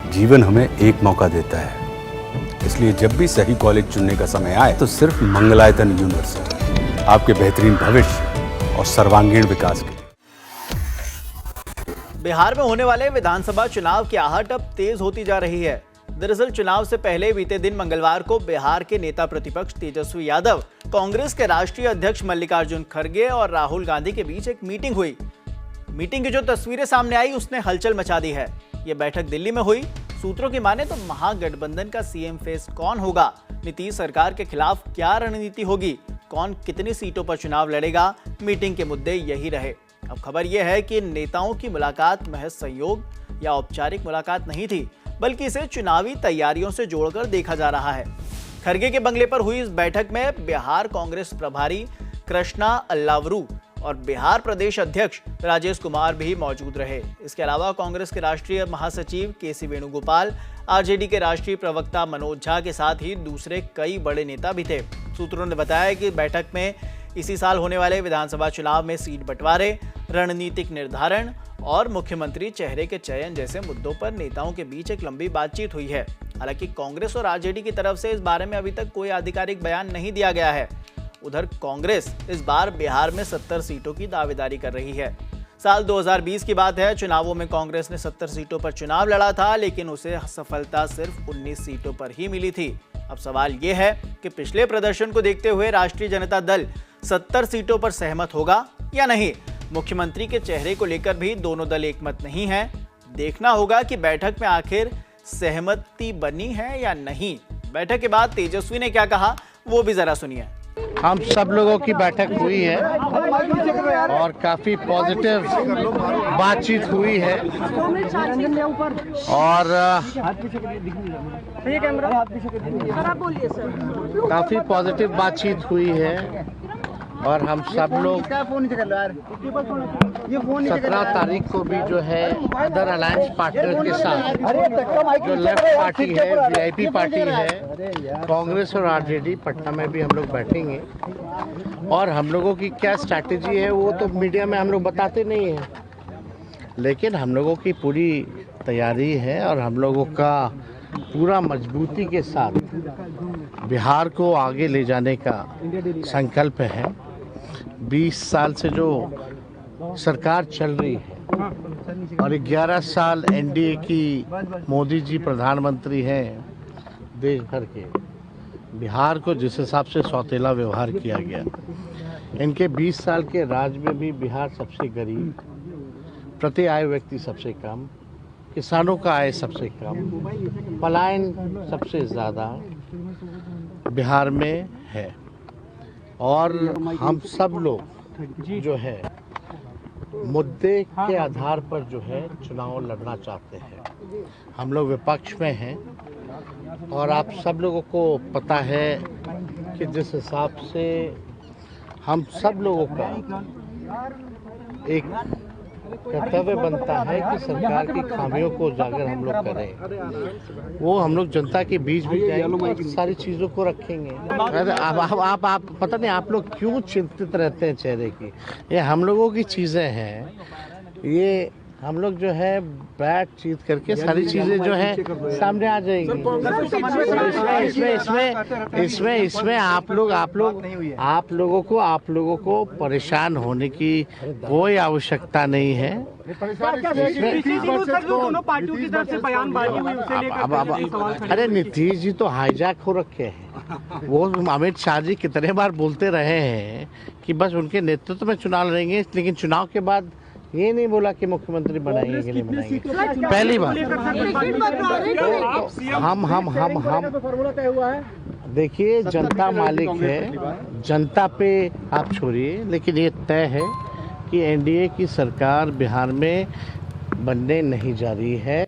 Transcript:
जीवन हमें एक मौका देता है, इसलिए जब भी सही कॉलेज चुनने का समय आए तो सिर्फ मंगलायतन यूनिवर्सिटी आपके बेहतरीन भविष्य और सर्वांगीण विकास के लिए। बिहार में होने वाले विधानसभा चुनाव की आहट अब तेज होती जा रही है। दरअसल चुनाव से पहले बीते दिन मंगलवार को बिहार के नेता प्रतिपक्ष तेजस्वी यादव, कांग्रेस के राष्ट्रीय अध्यक्ष मल्लिकार्जुन खड़गे और राहुल गांधी के बीच एक मीटिंग हुई। मीटिंग की जो तस्वीरें सामने आई उसने हलचल मचा दी है। ये बैठक दिल्ली में हुई। सूत्रों की माने तो महागठबंधन का सीएम फेस कौन होगा, नीतीश सरकार के खिलाफ क्या रणनीति होगी, कौन कितनी सीटों पर चुनाव लड़ेगा, मीटिंग के मुद्दे यही रहे। अब खबर यह है कि नेताओं की मुलाकात महज संयोग या औपचारिक मुलाकात नहीं थी, बल्कि इसे चुनावी तैयारियों से जोड़कर देखा जा रहा है। खड़गे के बंगले पर हुई इस बैठक में बिहार कांग्रेस प्रभारी कृष्णा अल्लावरू और बिहार प्रदेश अध्यक्ष राजेश कुमार भी मौजूद रहे। इसके अलावा कांग्रेस के राष्ट्रीय महासचिव केसी वेणुगोपाल, आरजेडी के राष्ट्रीय प्रवक्ता मनोज झा के साथ ही दूसरे कई बड़े नेता भी थे। सूत्रों ने बताया कि बैठक में इसी साल होने वाले विधानसभा चुनाव में सीट बंटवारे, रणनीतिक निर्धारण और मुख्यमंत्री चेहरे के चयन जैसे मुद्दों पर नेताओं के बीच एक लंबी बातचीत हुई है। हालांकि कांग्रेस और आरजेडी की तरफ से इस बारे में अभी तक कोई आधिकारिक बयान नहीं दिया गया है। उधर कांग्रेस इस बार बिहार में 70 सीटों की दावेदारी कर रही है। साल 2020 की बात है, चुनावों में कांग्रेस ने 70 सीटों पर चुनाव लड़ा था, लेकिन उसे सफलता सिर्फ 19 सीटों पर ही मिली थी। अब सवाल यह है कि पिछले प्रदर्शन को देखते हुए राष्ट्रीय जनता दल 70 सीटों पर सहमत होगा या नहीं। मुख्यमंत्री के चेहरे को लेकर भी दोनों दल एकमत नहीं है। देखना होगा कि बैठक में आखिर सहमति बनी है या नहीं। बैठक के बाद तेजस्वी ने क्या कहा, वो भी जरा सुनिए। हम सब लोगों की बैठक हुई है और काफ़ी पॉजिटिव बातचीत हुई है और काफ़ी पॉजिटिव बातचीत हुई है और हम सब लोग 17 तारीख को भी जो है अदर अलायंस पार्टनर के साथ जो लेफ्ट पार्टी है, वीआईपी पार्टी है, कांग्रेस और आरजेडी, पटना में भी हम लोग बैठेंगे और हम लोगों की क्या स्ट्रैटेजी है वो तो मीडिया में हम लोग बताते नहीं हैं, लेकिन हम लोगों की पूरी तैयारी है और हम लोगों का पूरा मजबूती के साथ बिहार को आगे ले जाने का संकल्प है। 20 साल से जो सरकार चल रही है और 11 साल एनडीए की मोदी जी प्रधानमंत्री हैं देश भर के, बिहार को जिस हिसाब से सौतेला व्यवहार किया गया, इनके 20 साल के राज में भी बिहार सबसे गरीब, प्रति आय व्यक्ति सबसे कम, किसानों का आय सबसे कम, पलायन सबसे ज़्यादा बिहार में है और हम सब लोग जो है मुद्दे के आधार पर जो है चुनाव लड़ना चाहते हैं। हम लोग विपक्ष में हैं और आप सब लोगों को पता है कि जिस हिसाब से हम सब लोगों का एक कर्तव्य बनता है कि सरकार की खामियों को उजागर हम लोग करें, वो हम लोग जनता के बीच भी जाएंगे, सारी चीज़ों को रखेंगे। आप पता नहीं आप लोग क्यों चिंतित रहते हैं चेहरे की, ये हम लोगों की चीज़ें हैं, ये हम लोग जो है बातचीत करके सारी चीज़ें जो है सामने आ जाएंगी। इसमें आप लोगों को परेशान होने की कोई आवश्यकता नहीं है। अरे नीतीश जी तो हाईजैक हो रखे हैं। वो अमित शाह जी कितने बार बोलते रहे हैं कि बस उनके नेतृत्व में चुनाव लड़ेंगे, लेकिन चुनाव के बाद ये नहीं बोला कि मुख्यमंत्री बनाएंगे कि नहीं बनाएंगे। पहली बात हम देखिए, जनता मालिक है, जनता पे आप छोड़िए, लेकिन ये तय है कि एनडीए की सरकार बिहार में बनने नहीं जा रही है।